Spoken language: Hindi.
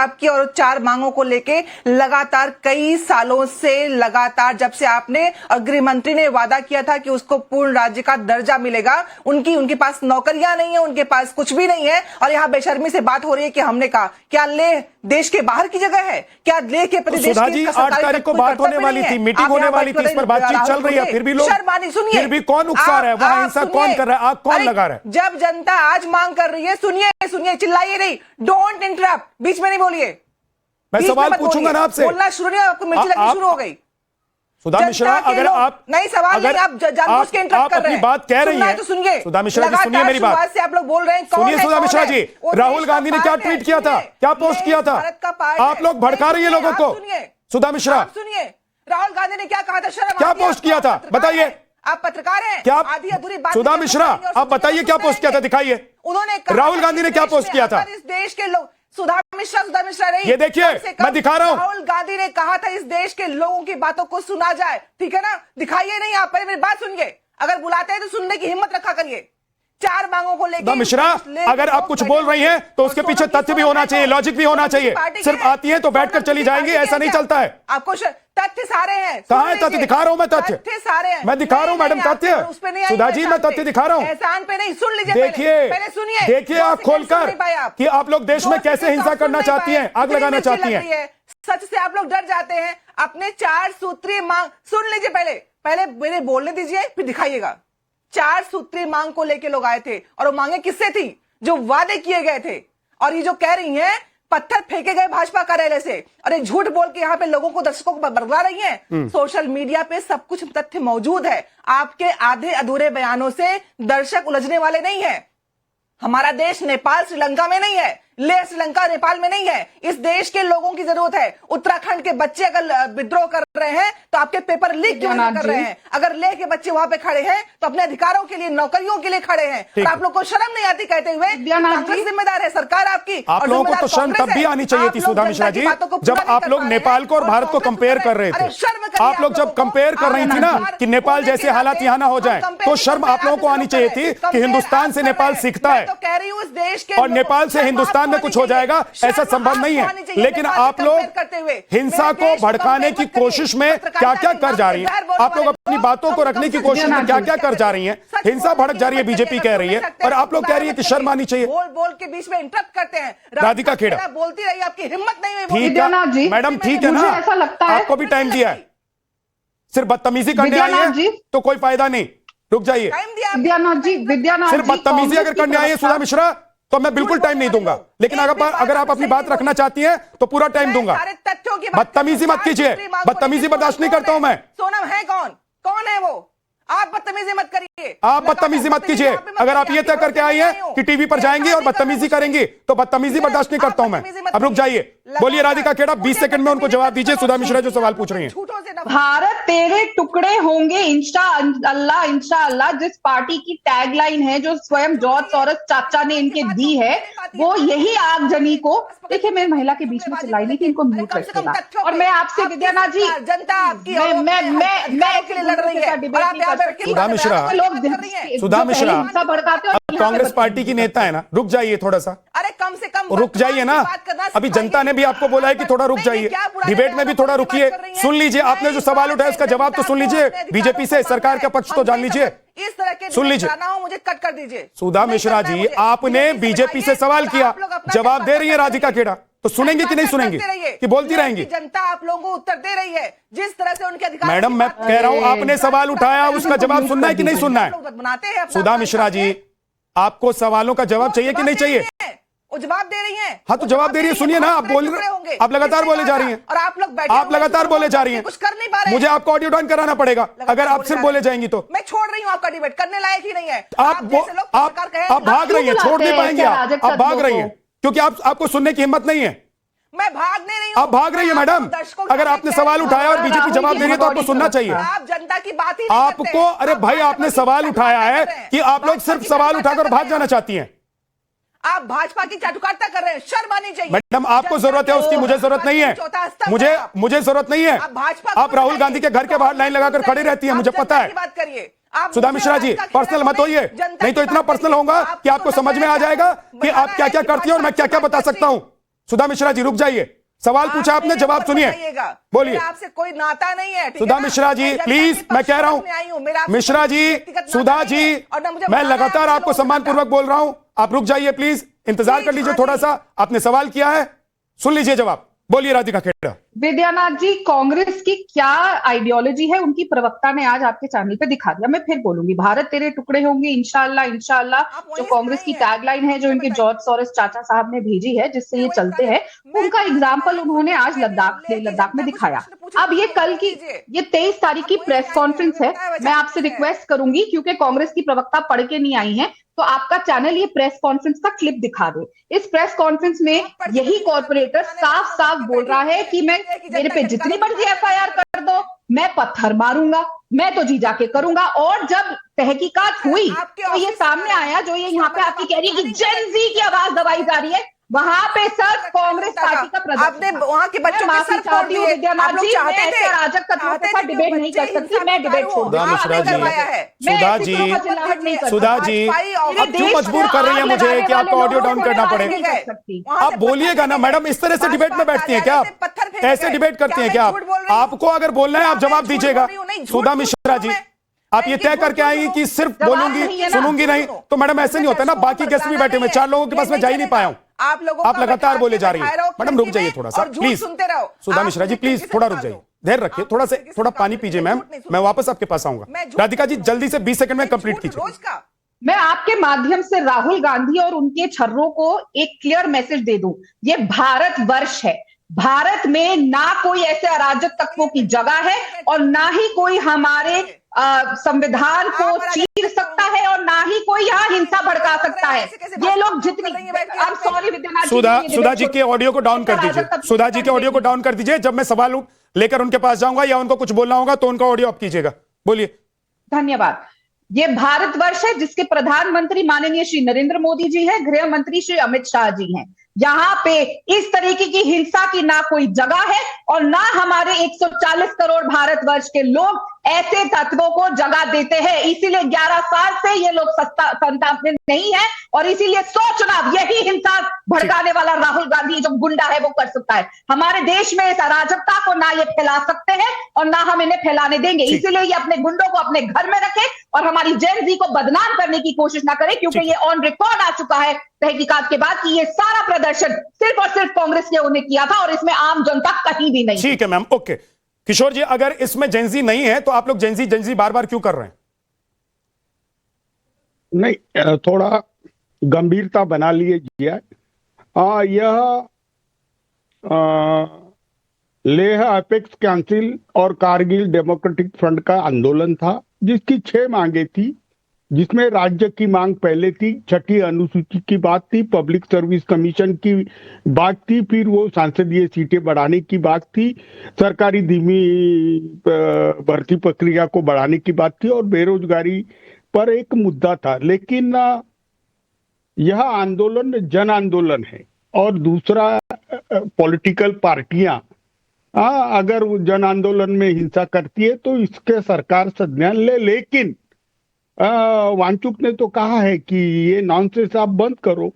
आपकी और 4 मांगों को लेके लगातार कई सालों से लगातार जब से आपने और गृह मंत्री ने वादा किया था कि उसको पूर्ण राज्य का दर्जा मिलेगा, उनके पास नौकरियां नहीं है, उनके पास कुछ भी नहीं है, और यहाँ बेशर्मी से बात हो रही है कि हमने कहा क्या लेह देश के बाहर की जगह है? क्या लेह के प्रदेश सुधा जी 8 तारीख को बात होने वाली थी, मीटिंग होने वाली थी, इस पर बातचीत चल रही है, फिर भी लोग फिर भी कौन उकसा रहा है, वहां हिंसा कौन कर रहा है, आग कौन लगा रहा है? जब जनता आज मांग कर रही है, सुनिए, चिल्लाइए नहीं, डोंट इंटरप्ट, बीच में नहीं बोलिए। मैं सवाल पूछूंगा ना आपसे, बोलना शुरू नहीं, आपको मिर्ची लगनी शुरू हो गई। सुधा मिश्रा, अगर आप नहीं सवाल नहीं, आप जानबूझ के इंटरप्ट कर रहे हैं। बात कह रही हैं तो सुनिए सुधा मिश्रा जी, सुनिए मेरी बात से आप लोग बोल रहे हैं। सुनिए सुधा मिश्रा जी, राहुल गांधी ने क्या ट्वीट किया था, क्या पोस्ट किया था? आप लोग भड़का रही है लोगों को। सुधा मिश्रा सुनिए, राहुल गांधी ने क्या कहा था? शर्म क्या पोस्ट किया था बताइए? आप पत्रकार हैं क्या? आधी अधूरी बात। सुधा मिश्रा आप बताइए क्या पोस्ट किया था, दिखाइए। उन्होंने राहुल गांधी ने क्या पोस्ट किया था? इस देश के लोग, सुधा मिश्रा नहीं, ये देखिए मैं दिखा रहा हूं। राहुल गांधी ने कहा था इस देश के लोगों की बातों को सुना जाए, ठीक है ना? दिखाइए नहीं, आप पहले मेरी बात सुनिए, अगर बुलाते हैं तो सुनने की हिम्मत रखा करिए। 4 मांगों को लेकर मिश्रा, अगर आप कुछ बोल रही हैं तो उसके पीछे तथ्य भी होना चाहिए, लॉजिक भी होना चाहिए। सिर्फ आती है तो बैठकर चली जाएंगी, ऐसा नहीं चलता है। आपको तथ्य सारे हैं, कहां है तथ्य? दिखा रहा हूं मैं तथ्य, सारे हैं, मैं दिखा रहा हूं मैडम तथ्य। सुधा जी मैं तथ्य दिखा रहा हूं, एहसान पे नहीं, सुन लीजिए, देखिए सुनिए, देखिए आंख खोलकर कि आप लोग देश में कैसे हिंसा करना चाहती हैं, आग लगाना चाहती हैं। सच से आप लोग डर जाते हैं। अपने 4 सूत्रीय मांग सुन लीजिए, पहले मेरे बोलने दीजिए, फिर दिखाइएगा। 4 सूत्रीय मांग को लेके लोग आए थे, और वो मांगे किससे थी? जो वादे किए गए थे। और ये जो कह रही हैं पत्थर फेंके गए भाजपा कार्यालय से, और ये झूठ बोल के यहाँ पे लोगों को, दर्शकों को बरगला रही हैं। सोशल मीडिया पे सब कुछ तथ्य मौजूद है। आपके आधे अधूरे बयानों से दर्शक उलझने वाले नहीं है। हमारा देश नेपाल श्रीलंका में नहीं है, लेह श्रीलंका नेपाल में नहीं है। इस देश के लोगों की जरूरत है। उत्तराखंड के बच्चे अगर विद्रोह कर रहे हैं तो आपके पेपर लीक क्यों नहीं कर रहे हैं? अगर लेह के बच्चे वहां पे खड़े हैं तो अपने अधिकारों के लिए, नौकरियों के लिए खड़े हैं, और आप लोग को शर्म नहीं आती कहते हुए? कांग्रेस जिम्मेदार है, सरकार आपकी। आप लोगों को तो शर्म तब भी आनी चाहिए थी सुधा मिश्रा जी, जब आप लोग नेपाल को और भारत को कंपेयर कर रहे थे। आप लोग जब कंपेयर कर रही थी ना कि नेपाल जैसे हालात यहाँ ना हो जाए, तो शर्म आप लोगों को आनी चाहिए थी कि हिंदुस्तान से नेपाल सीखता है, और नेपाल से हिंदुस्तान में कुछ हो जाएगा, ऐसा संभव नहीं है। लेकिन आप लोग हिंसा को भड़काने की कोशिश में क्या क्या कर जा रही हैं, आप लोग अपनी बातों को रखने की कोशिश में क्या क्या कर जा रही हैं। हिंसा भड़क जा रही है, बीजेपी कह रही है, और आप लोग कह रही है कि शर्म आनी चाहिए। बोल के बीच में इंटरप्ट करते हैं। राधिका खेड़ा बोलती रही, आपकी हिम्मत नहीं हुई। ठीक है मैडम, ठीक है ना, ऐसा लगता है आपको भी टाइम दिया है, सिर्फ बदतमीजी करने आई है तो कोई फायदा नहीं, रुक जाइए। विद्यानाथ सिर्फ बदतमीजी अगर करने आई है सुधा मिश्रा तो मैं बिल्कुल टाइम नहीं दूंगा, लेकिन अगर आप अपनी बात रखना चाहती हैं तो पूरा टाइम दूंगा। बदतमीजी मत कीजिए, बदतमीजी बर्दाश्त नहीं करता हूं मैं। सोनम है कौन है वो? आप बदतमीजी मत करिए, आप बदतमीजी मत कीजिए। अगर आप ये तय करके आई हैं कि टीवी पर जाएंगी और बदतमीजी करेंगी तो बदतमीजी बर्दाश्त नहीं करता हूं मैं। अब रुक जाइए, बोलिए राधिका खेड़ा, 20 सेकंड में उनको जवाब दीजिए सुधा मिश्रा जो सवाल पूछ रही हैं। भारत तेरे टुकड़े होंगे इंशाअल्लाह, जिस पार्टी की टैगलाइन है, जो स्वयं जॉर्ज सॉरस चाचा ने इनके दी है, वो यही आगजनी को देखिए। मैं महिला के बीच में चिल्लाई नहीं थी, इनको म्यूट रखिएगा। और मैं आपसे विद्यानाथ जी, जनता आपकी मैं के लिए लड़ रही है। सुधा मिश्रा कांग्रेस पार्टी की नेता है ना, रुक जाइए थोड़ा सा, अरे कम से कम रुक जाइए ना। अभी जनता ने भी आपको बोला है कि थोड़ा रुक जाइए, डिबेट में भी थोड़ा रुकिए, सुन लीजिए। आपने जो सवाल उठाया उसका जवाब तो सुन लीजिए, बीजेपी से सरकार का पक्ष तो जान लीजिए, इस तरह के सुन लीजिए। मुझे कट कर दीजिए। सुधा मिश्रा जी, आपने बीजेपी से सवाल किया, जवाब दे रही है राधिका खेड़ा, तो सुनेंगे कि नहीं सुनेंगे कि बोलती रहेंगी? जनता आप लोगों को उत्तर दे रही है जिस तरह से उनके अधिकार। मैडम मैं कह रहा हूं, आपने सवाल उठाया, उसका जवाब सुनना है कि नहीं सुनना है? सुधा मिश्रा जी, आपको सवालों का जवाब चाहिए कि नहीं चाहिए? वो जवाब दे रही हैं। हाँ तो जवाब दे रही है, सुनिए ना। आप बोल रहे होंगे, आप लगातार बोले जा रही हैं, और आप लोग बैठे, आप लगातार बोले जा रही हैं, कुछ कर नहीं पा रहे। मुझे आपको ऑडियो डाउन कराना पड़ेगा अगर आप सिर्फ बोले जाएंगी तो। मैं छोड़ रही हूँ, आपका डिबेट करने लायक ही नहीं है। आप भाग रही हैं, छोड़ नहीं पाएंगे आप भाग रही हैं क्योंकि आपको सुनने की हिम्मत नहीं है। मैं भागने नहीं हूं, आप भाग रही है मैडम। अगर आपने सवाल उठाया और बीजेपी जवाब दे रही है तो आपको सुनना चाहिए। आप जनता की बात ही आपको, अरे भाई आपने सवाल उठाया है कि आप लोग सिर्फ सवाल उठाकर भाग जाना चाहती हैं। आप भाजपा की चाटुकारिता कर रहे हैं, शर्म आनी चाहिए। मैडम आपको जरूरत है उसकी, मुझे जरूरत नहीं है, मुझे जरूरत नहीं है। आप राहुल गांधी के घर के बाहर लाइन लगाकर खड़ी रहती है, मुझे पता है। बात करिए सुधा मिश्रा जी, पर्सनल मत होइए, नहीं तो इतना पर्सनल होगा कि आपको समझ में आ जाएगा कि आप क्या क्या करती हैं और मैं क्या क्या बता सकता हूं। सुधा मिश्रा जी रुक जाइए, सवाल पूछा आपने, जवाब सुनिए, बोलिए। आपसे कोई नाता नहीं है। सुधा मिश्रा जी प्लीज, मैं कह रहा हूं मिश्रा जी, सुधा जी, मैं लगातार आपको सम्मानपूर्वक बोल रहा हूं, आप रुक जाइए प्लीज, इंतजार कर लीजिए थोड़ा सा। आपने सवाल किया है, सुन लीजिए जवाब, बोलिए राधिका खेड़ा। विद्यानाथ जी, कांग्रेस की क्या आइडियोलॉजी है उनकी प्रवक्ता ने आज आपके चैनल पे दिखा दिया। मैं फिर बोलूंगी, भारत तेरे टुकड़े होंगे इंशाअल्लाह इंशाअल्लाह, जो कांग्रेस की टैगलाइन है, जो इनके जॉर्ज सोरोस चाचा साहब ने भेजी है, जिससे ये चलते हैं, उनका एग्जाम्पल उन्होंने आज लद्दाख में दिखाया। अब ये कल की, ये 23 तारीख की प्रेस कॉन्फ्रेंस है, मैं आपसे रिक्वेस्ट करूंगी, क्योंकि कांग्रेस की प्रवक्ता पढ़ के नहीं आई है, तो आपका चैनल ये प्रेस कॉन्फ्रेंस का क्लिप दिखा दे। इस प्रेस कॉन्फ्रेंस में यही कॉर्पोरेटर साफ साफ बोल रहा है कि मैं, मेरे पे जितनी मर्जी एफआईआर कर दो, मैं पत्थर मारूंगा, मैं तो जी जाके करूंगा। और जब तहकीकात हुई तो ये सामने आया, जो ये यहाँ पे आपकी कह रही है कि जेन जी की आवाज दबाई जा रही है, वहां पे सर कांग्रेस पार्टी का प्रदर्शन, आपने वहां के बच्चों के सर फोड़ दिए। विद्यानाथ जी, मैं ऐसे अराजक तत्वों के साथ डिबेट नहीं कर सकती, मैं डिबेट छोड़ दूंगी। सुधा जी, अब क्यों मजबूर कर रही है मुझे कि आपको ऑडियो डाउन करना पड़ेगा? आप बोलिएगा ना मैडम, इस तरह से डिबेट में बैठती हैं क्या आप? ऐसे डिबेट करती हैं क्या आप? आपको अगर बोलना है आप जवाब दीजिएगा। सुधा मिश्रा जी, आप ये तय करके आएंगी कि सिर्फ बोलूंगी सुनूंगी नहीं, तो मैडम ऐसे नहीं होता ना, बाकी गेस्ट भी बैठे हुए, 4 लोगों के पास मैं जा ही नहीं पाया हूं। आप लगातार बोले जा रही हैं। मैडम रुक जाइए थोड़ा सा प्लीज, सुधा मिश्रा जी प्लीज थोड़ा रुक जाइए, धैर्य रखिए, थोड़ा पानी पीजिए मैम, मैं वापस आपके पास आऊंगा। राधिका जी जल्दी से 20 सेकंड में कंप्लीट कीजिए। मैं आपके माध्यम से राहुल गांधी और उनके छर्रों को एक क्लियर मैसेज दे दूं, ये भारत वर्ष है, भारत में ना कोई ऐसे अराजक तत्वों की जगह है, और ना ही कोई हमारे संविधान को चीर सकता है, और ना ही कोई यहाँ हिंसा भड़का सकता है। ये लोग जितनी, सॉरी विद्यानाथ, सुधा जी के ऑडियो को डाउन कर दीजिए, सुधा जी के ऑडियो को डाउन कर दीजिए। जब मैं सवाल लेकर उनके पास जाऊंगा या उनको कुछ बोलना होगा तो उनका ऑडियो आप कीजिएगा, बोलिए। धन्यवाद। ये भारतवर्ष है जिसके प्रधानमंत्री माननीय श्री नरेंद्र मोदी जी हैं, गृह मंत्री श्री अमित शाह जी हैं। यहाँ पे इस तरीके की हिंसा की ना कोई जगह है, और ना हमारे 140 करोड़ भारतवर्ष के लोग ऐसे तत्वों को जगह देते हैं। इसीलिए 11 साल से ये लोग सत्ता में नहीं है, और इसीलिए 100 चुनाव यही हिंसा भड़काने वाला राहुल गांधी जो गुंडा है वो कर सकता है। हमारे देश में इस अराजकता को ना ये फैला सकते हैं, और ना हम इन्हें फैलाने देंगे। इसीलिए ये अपने गुंडों को अपने घर में रखे, और हमारी जेन जी को बदनाम करने की कोशिश ना करे, क्योंकि ये ऑन रिकॉर्ड आ चुका है तहकीकात के बाद कि ये सारा प्रदर्शन सिर्फ और सिर्फ कांग्रेस ने उन्हें किया था, और इसमें आम जनता कहीं भी नहीं। ठीक है मैम, ओके। किशोर जी, अगर इसमें जेंजी नहीं है तो आप लोग जेंजी बार बार क्यों कर रहे हैं? नहीं, थोड़ा गंभीरता बना लीजिए। यह लेह अपेक्स काउंसिल और कारगिल डेमोक्रेटिक फ्रंट का आंदोलन था, जिसकी 6 मांगे थी, जिसमें राज्य की मांग पहले थी, 6ठी अनुसूची की बात थी, पब्लिक सर्विस कमीशन की बात थी, फिर वो सांसदीय सीटें बढ़ाने की बात थी, सरकारी धीमी भर्ती प्रक्रिया को बढ़ाने की बात थी, और बेरोजगारी पर एक मुद्दा था। लेकिन यह आंदोलन जन आंदोलन है, और दूसरा पॉलिटिकल पार्टियां अगर जन आंदोलन में हिंसा करती है तो इसके सरकार संज्ञान ले। लेकिन वांचुक ने तो कहा है कि ये नॉनसेंस आप बंद करो,